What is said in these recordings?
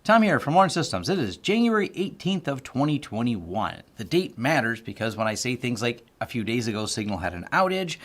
Tom here from Lawrence Systems. It is January 18th of 2021. The date matters because when I say things like a few days ago Signal had an outage,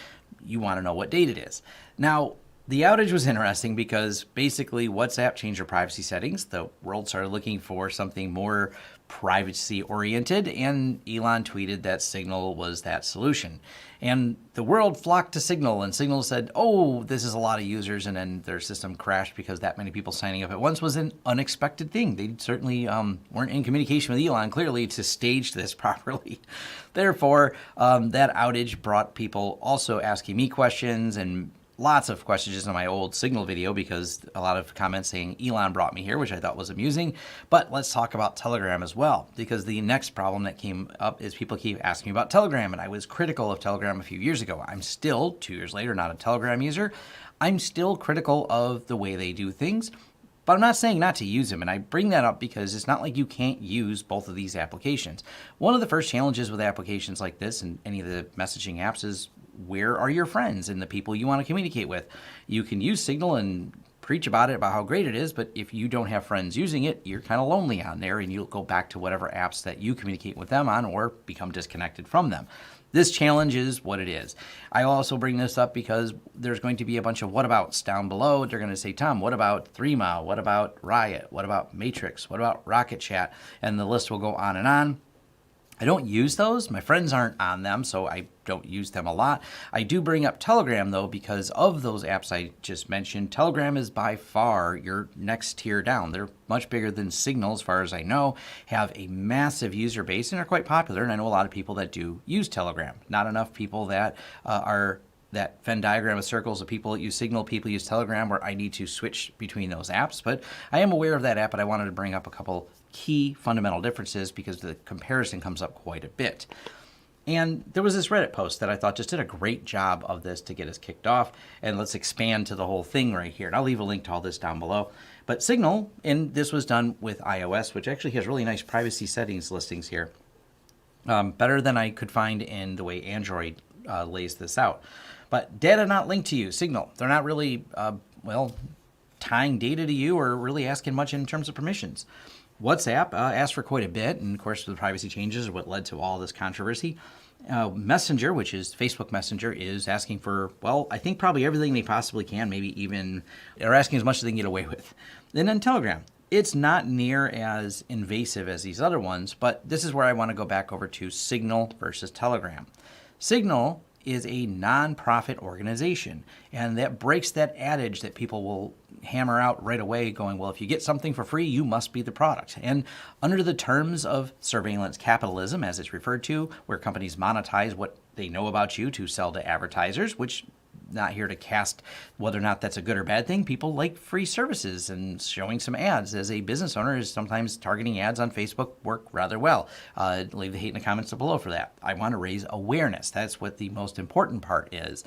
you want to know what date it is. Now, the outage was interesting because basically WhatsApp changed their privacy settings. The world started looking for something more privacy oriented, and Elon tweeted that Signal was that solution. And the world flocked to Signal, and Signal said, oh, this is a lot of users, and then their system crashed because that many people signing up at once was an unexpected thing. They certainly weren't in communication with Elon, clearly, to stage this properly. Therefore, that outage brought people also asking me questions and lots of questions just on my old Signal video because a lot of comments saying Elon brought me here, which I thought was amusing. But let's talk about Telegram as well, because the next problem that came up is people keep asking me about Telegram, and I was critical of Telegram a few years ago. I'm still, 2 years later, not a Telegram user. I'm still critical of the way they do things, but I'm not saying not to use them, and I bring that up because it's not like you can't use both of these applications. One of the first challenges with applications like this and any of the messaging apps is where are your friends and the people you want to communicate with? You can use Signal and preach about it, about how great it is, but if you don't have friends using it, you're kind of lonely on there, and you'll go back to whatever apps that you communicate with them on or become disconnected from them. This challenge is what it is. I also bring this up because there's going to be a bunch of whatabouts down below. They're going to say, Tom, what about Threema? What about Riot? What about Matrix? What about Rocket Chat? And the list will go on and on. I don't use those. My friends aren't on them, so I don't use them a lot. I do bring up Telegram, though, because of those apps I just mentioned. Telegram is by far your next tier down. They're much bigger than Signal, as far as I know, have a massive user base, and are quite popular, and I know a lot of people that do use Telegram. Not enough people that are that Venn diagram of circles of people that use Signal, people use Telegram, where I need to switch between those apps. But I am aware of that app, but I wanted to bring up a couple key fundamental differences because the comparison comes up quite a bit. And there was this Reddit post that I thought just did a great job of this to get us kicked off. And let's expand to the whole thing right here. And I'll leave a link to all this down below. But Signal, and this was done with iOS, which actually has really nice privacy settings listings here. Better than I could find in the way Android lays this out. But data not linked to you, Signal. They're not really, tying data to you or really asking much in terms of permissions. WhatsApp asked for quite a bit, and of course the privacy changes are what led to all this controversy. Messenger, which is Facebook Messenger, is asking for, well, I think probably everything they possibly can, maybe even, they're asking as much as they can get away with. And then Telegram. It's not near as invasive as these other ones, but this is where I want to go back over to Signal versus Telegram. Signal is a non-profit organization, and that breaks that adage that people will hammer out right away going, well, if you get something for free, you must be the product. And under the terms of surveillance capitalism, as it's referred to, where companies monetize what they know about you to sell to advertisers, which not here to cast whether or not that's a good or bad thing. People like free services, and showing some ads as a business owner is sometimes targeting ads on Facebook work rather well. Leave the hate in the comments below for that. I want to raise awareness. That's what the most important part is.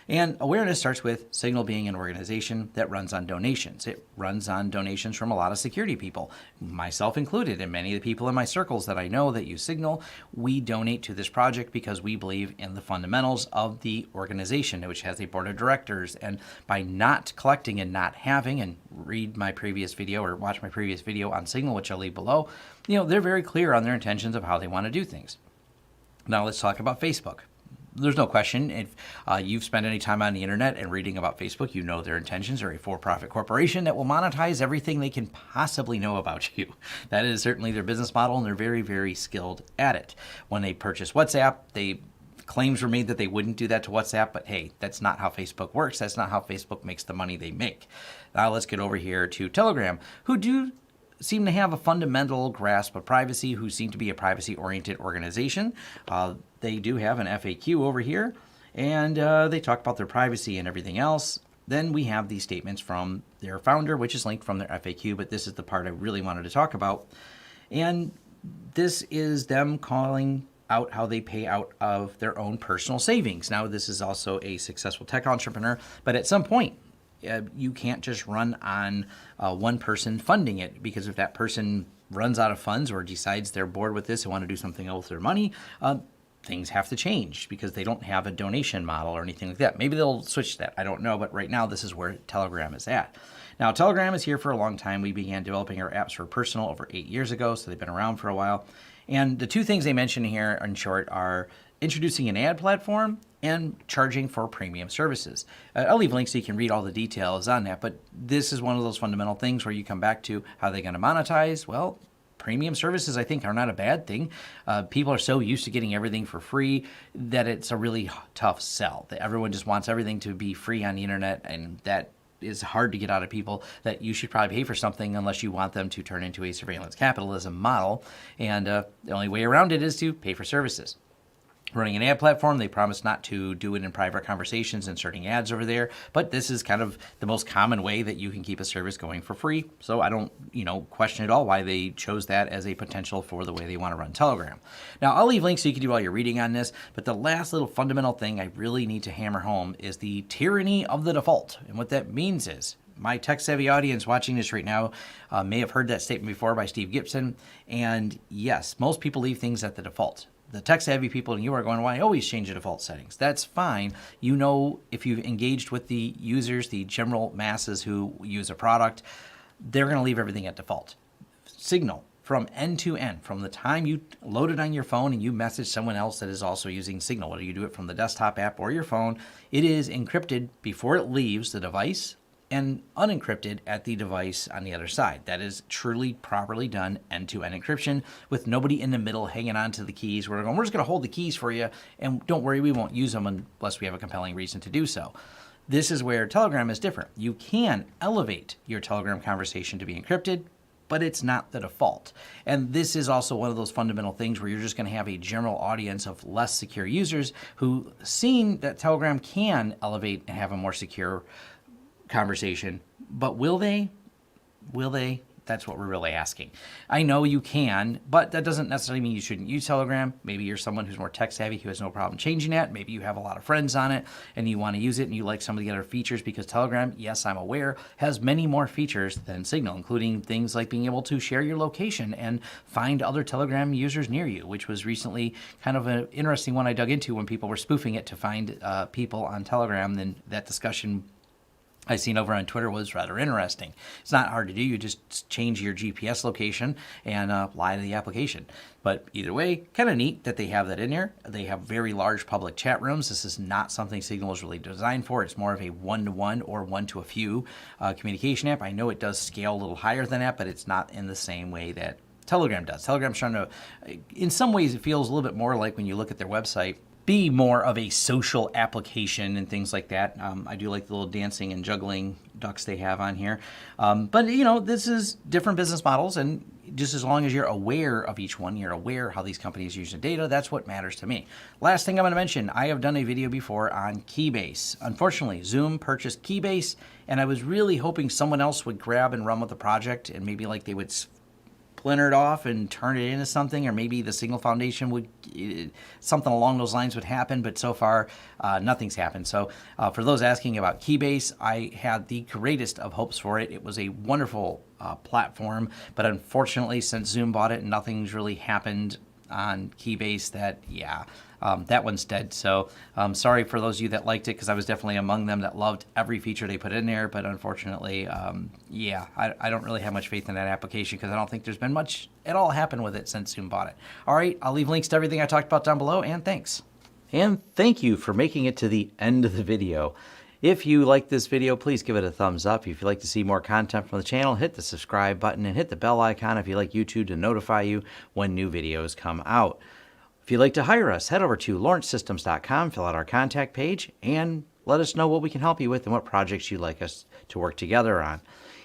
And awareness starts with Signal being an organization that runs on donations. It runs on donations from a lot of security people, myself included, and many of the people in my circles that I know that use Signal. We donate to this project because we believe in the fundamentals of the organization, which has a board of directors. And by not collecting and not having, and read my previous video or watch my previous video on Signal, which I'll leave below, they're very clear on their intentions of how they want to do things. Now let's talk about Facebook. There's no question, if you've spent any time on the internet and reading about Facebook, you know their intentions are a for-profit corporation that will monetize everything they can possibly know about you. That is certainly their business model, and they're very, very skilled at it. When they purchased WhatsApp, claims were made that they wouldn't do that to WhatsApp, but hey, that's not how Facebook works. That's not how Facebook makes the money they make. Now let's get over here to Telegram, who do seem to have a fundamental grasp of privacy, who seem to be a privacy-oriented organization. They do have an FAQ over here, and they talk about their privacy and everything else. Then we have these statements from their founder, which is linked from their FAQ, but this is the part I really wanted to talk about. And this is them calling out how they pay out of their own personal savings. Now, this is also a successful tech entrepreneur, but at some point, you can't just run on one person funding it, because if that person runs out of funds or decides they're bored with this and want to do something else with their money, things have to change because they don't have a donation model or anything like that. Maybe they'll switch that. I don't know. But right now, this is where Telegram is at. Now, Telegram is here for a long time. We began developing our apps for personal over 8 years ago, so they've been around for a while. And the two things they mention here, in short, are introducing an ad platform and charging for premium services. I'll leave links so you can read all the details on that, but this is one of those fundamental things where you come back to how they're going to monetize. Well, premium services, I think, are not a bad thing. People are so used to getting everything for free that it's a really tough sell. Everyone just wants everything to be free on the internet, and that is hard to get out of people, that you should probably pay for something unless you want them to turn into a surveillance capitalism model. And the only way around it is to pay for services. Running an ad platform, they promise not to do it in private conversations, inserting ads over there, but this is kind of the most common way that you can keep a service going for free. So I don't, question at all why they chose that as a potential for the way they want to run Telegram. Now, I'll leave links so you can do all your reading on this, but the last little fundamental thing I really need to hammer home is the tyranny of the default. And what that means is, my tech-savvy audience watching this right now may have heard that statement before by Steve Gibson, and yes, most people leave things at the default. The tech-savvy people and you are going, well, I always change the default settings. That's fine. If you've engaged with the users, the general masses who use a product, they're going to leave everything at default. Signal, from end to end, from the time you load it on your phone and you message someone else that is also using Signal, whether you do it from the desktop app or your phone, it is encrypted before it leaves the device and unencrypted at the device on the other side. That is truly properly done end-to-end encryption with nobody in the middle hanging on to the keys. We're just going to hold the keys for you, and don't worry, we won't use them unless we have a compelling reason to do so. This is where Telegram is different. You can elevate your Telegram conversation to be encrypted, but it's not the default. And this is also one of those fundamental things where you're just going to have a general audience of less secure users who, seeing that Telegram can elevate and have a more secure conversation, but will they? That's what we're really asking. I know you can, but that doesn't necessarily mean you shouldn't use Telegram. Maybe you're someone who's more tech savvy who has no problem changing that. Maybe you have a lot of friends on it and you want to use it and you like some of the other features, because Telegram, yes, I'm aware, has many more features than Signal, including things like being able to share your location and find other Telegram users near you, which was recently kind of an interesting one I dug into when people were spoofing it to find people on Telegram. Then that discussion I seen over on Twitter was rather interesting. It's not hard to do. You just change your GPS location and lie to the application. But either way, kind of neat that they have that in there. They have very large public chat rooms. This is not something Signal is really designed for. It's more of a one-to-one or one-to-a-few communication app. I know it does scale a little higher than that, but it's not in the same way that Telegram does. Telegram's trying to, in some ways, it feels a little bit more like when you look at their website, be more of a social application and things like that. I do like the little dancing and juggling ducks they have on here. But, this is different business models, and just as long as you're aware of each one, you're aware how these companies use the data, that's what matters to me. Last thing I'm going to mention, I have done a video before on Keybase. Unfortunately, Zoom purchased Keybase, and I was really hoping someone else would grab and run with the project, and maybe like they would splinter it off and turn it into something, or maybe the Signal Foundation would, something along those lines would happen, but so far nothing's happened. So for those asking about Keybase, I had the greatest of hopes for it. It was a wonderful platform, but unfortunately since Zoom bought it, nothing's really happened on Keybase. That one's dead. So sorry for those of you that liked it, because I was definitely among them that loved every feature they put in there. But unfortunately, I don't really have much faith in that application, because I don't think there's been much at all happen with it since Zoom bought it. All right, I'll leave links to everything I talked about down below, and thanks. And thank you for making it to the end of the video. If you like this video, please give it a thumbs up. If you'd like to see more content from the channel, hit the subscribe button and hit the bell icon if you'd like YouTube to notify you when new videos come out. If you'd like to hire us, head over to lawrencesystems.com, fill out our contact page, and let us know what we can help you with and what projects you'd like us to work together on.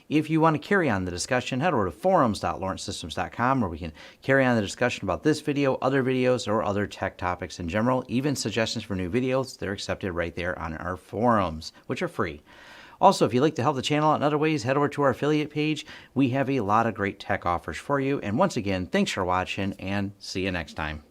If you want to carry on the discussion, head over to forums.lawrencesystems.com, where we can carry on the discussion about this video, other videos, or other tech topics in general. Even suggestions for new videos, they're accepted right there on our forums, which are free. Also, if you'd like to help the channel out in other ways, head over to our affiliate page. We have a lot of great tech offers for you. And once again, thanks for watching, and see you next time.